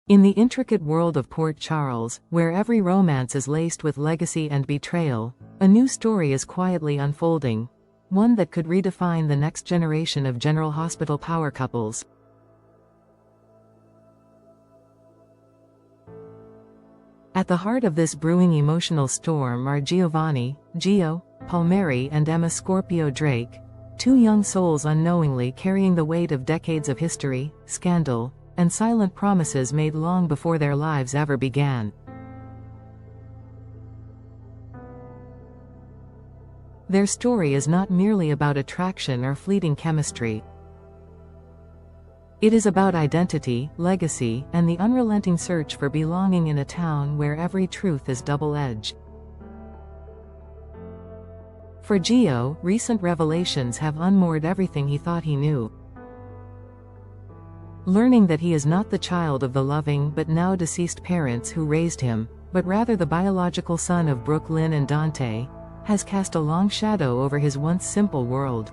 In the intricate world of Port Charles, where every romance is laced with legacy and betrayal, a new story is quietly unfolding, one that could redefine the next generation of General Hospital power couples. At the heart of this brewing emotional storm are Giovanni, Gio, Palmieri and Emma Scorpio Drake, two young souls unknowingly carrying the weight of decades of history, scandal, and silent promises made long before their lives ever began. Their story is not merely about attraction or fleeting chemistry. It is about identity, legacy, and the unrelenting search for belonging in a town where every truth is double-edged. For Gio, recent revelations have unmoored everything he thought he knew. Learning that he is not the child of the loving but now deceased parents who raised him, but rather the biological son of Brooklyn and Dante, has cast a long shadow over his once simple world.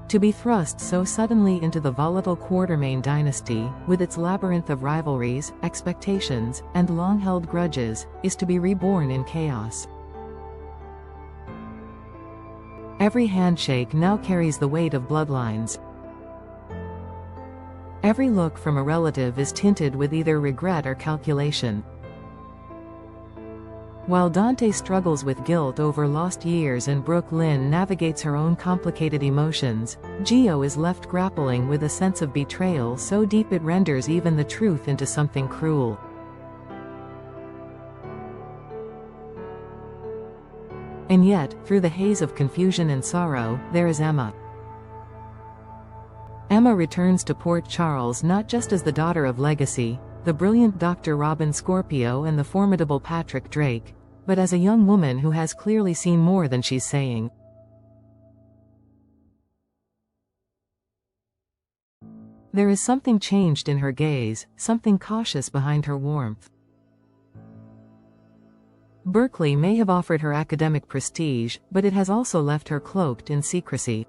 To be thrust so suddenly into the volatile Quartermaine dynasty, with its labyrinth of rivalries, expectations, and long-held grudges, is to be reborn in chaos. Every handshake now carries the weight of bloodlines. Every look from a relative is tinted with either regret or calculation. While Dante struggles with guilt over lost years and Brooklyn navigates her own complicated emotions, Gio is left grappling with a sense of betrayal so deep it renders even the truth into something cruel. And yet, through the haze of confusion and sorrow, there is Emma. Emma returns to Port Charles not just as the daughter of legacy, the brilliant Dr. Robin Scorpio and the formidable Patrick Drake, but as a young woman who has clearly seen more than she's saying. There is something changed in her gaze, something cautious behind her warmth. Berkeley may have offered her academic prestige, but it has also left her cloaked in secrecy.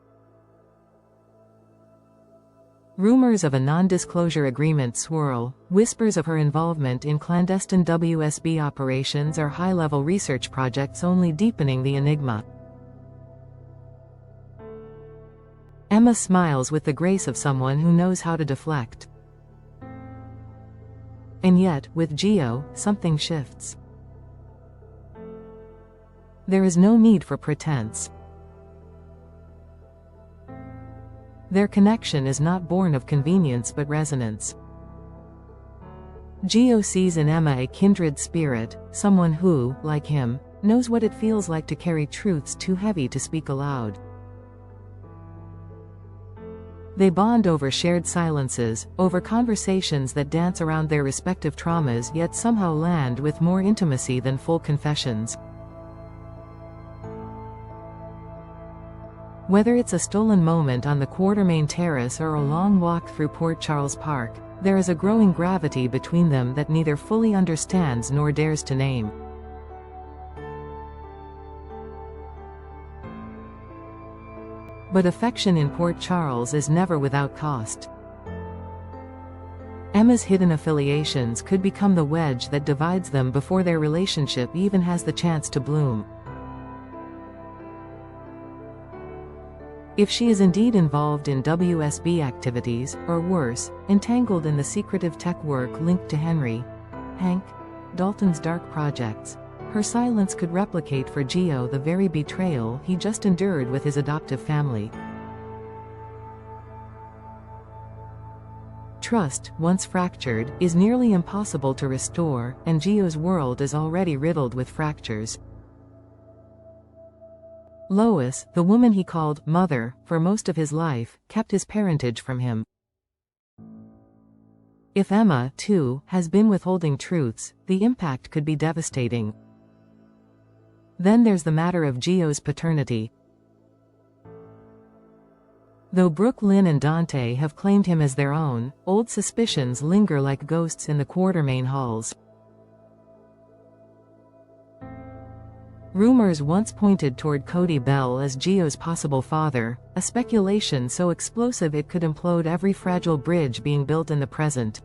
Rumors of a non-disclosure agreement swirl, whispers of her involvement in clandestine WSB operations or high-level research projects only deepening the enigma. Emma smiles with the grace of someone who knows how to deflect. And yet, with Gio, something shifts. There is no need for pretense. Their connection is not born of convenience but resonance. Gio sees in Emma a kindred spirit, someone who, like him, knows what it feels like to carry truths too heavy to speak aloud. They bond over shared silences, over conversations that dance around their respective traumas yet somehow land with more intimacy than full confessions. Whether it's a stolen moment on the Quartermaine terrace or a long walk through Port Charles Park, there is a growing gravity between them that neither fully understands nor dares to name. But affection in Port Charles is never without cost. Emma's hidden affiliations could become the wedge that divides them before their relationship even has the chance to bloom. If she is indeed involved in WSB activities, or worse, entangled in the secretive tech work linked to Hank Dalton's dark projects, her silence could replicate for Gio the very betrayal he just endured with his adoptive family. Trust, once fractured, is nearly impossible to restore, and Gio's world is already riddled with fractures. Lois, the woman he called mother for most of his life, kept his parentage from him. If Emma, too, has been withholding truths, the impact could be devastating. Then there's the matter of Gio's paternity. Though Brooklyn and Dante have claimed him as their own, old suspicions linger like ghosts in the Quartermaine halls. Rumors once pointed toward Cody Bell as Gio's possible father, a speculation so explosive it could implode every fragile bridge being built in the present.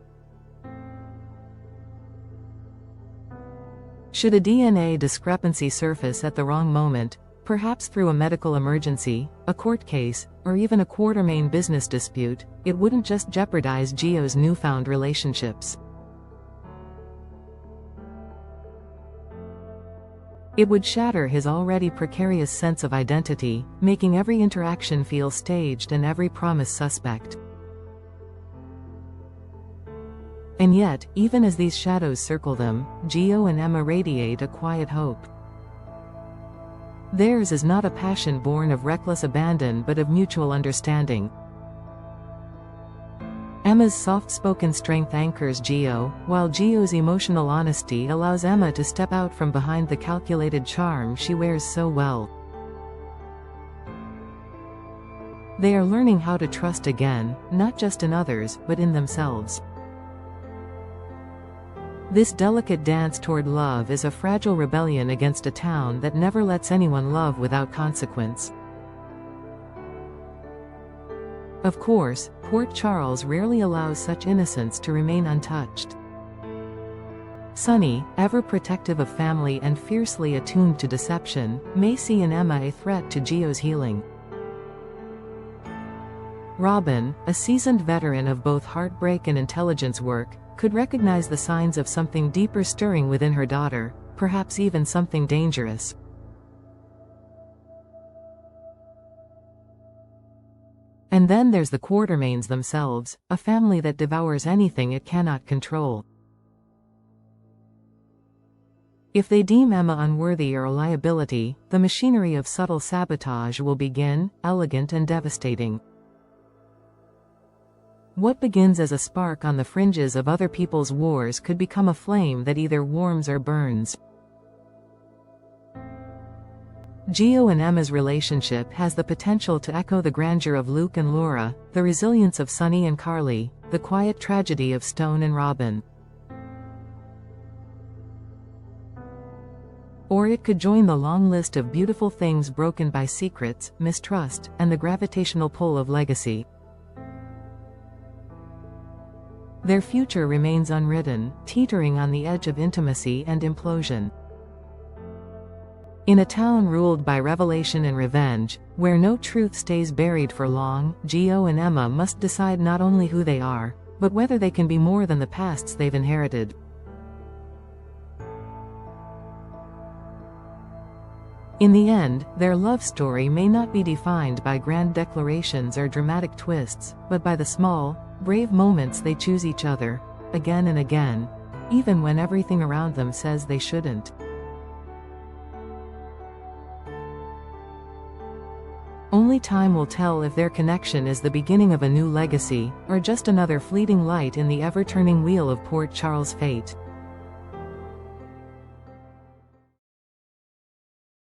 Should a DNA discrepancy surface at the wrong moment, perhaps through a medical emergency, a court case, or even a Quartermain business dispute, it wouldn't just jeopardize Gio's newfound relationships. It would shatter his already precarious sense of identity, making every interaction feel staged and every promise suspect. And yet, even as these shadows circle them, Gio and Emma radiate a quiet hope. Theirs is not a passion born of reckless abandon but of mutual understanding. Emma's soft-spoken strength anchors Gio, while Gio's emotional honesty allows Emma to step out from behind the calculated charm she wears so well. They are learning how to trust again, not just in others, but in themselves. This delicate dance toward love is a fragile rebellion against a town that never lets anyone love without consequence. Of course, Port Charles rarely allows such innocence to remain untouched. Sunny, ever protective of family and fiercely attuned to deception, may see in Emma a threat to Gio's healing. Robin, a seasoned veteran of both heartbreak and intelligence work, could recognize the signs of something deeper stirring within her daughter, perhaps even something dangerous. And then there's the Quartermains themselves, a family that devours anything it cannot control. If they deem Emma unworthy or a liability, the machinery of subtle sabotage will begin, elegant and devastating. What begins as a spark on the fringes of other people's wars could become a flame that either warms or burns. Gio and Emma's relationship has the potential to echo the grandeur of Luke and Laura, the resilience of Sunny and Carly, the quiet tragedy of Stone and Robin. Or it could join the long list of beautiful things broken by secrets, mistrust, and the gravitational pull of legacy. Their future remains unwritten, teetering on the edge of intimacy and implosion. In a town ruled by revelation and revenge, where no truth stays buried for long, Gio and Emma must decide not only who they are, but whether they can be more than the pasts they've inherited. In the end, their love story may not be defined by grand declarations or dramatic twists, but by the small, brave moments they choose each other, again and again, even when everything around them says they shouldn't. Only time will tell if their connection is the beginning of a new legacy, or just another fleeting light in the ever-turning wheel of Port Charles' fate.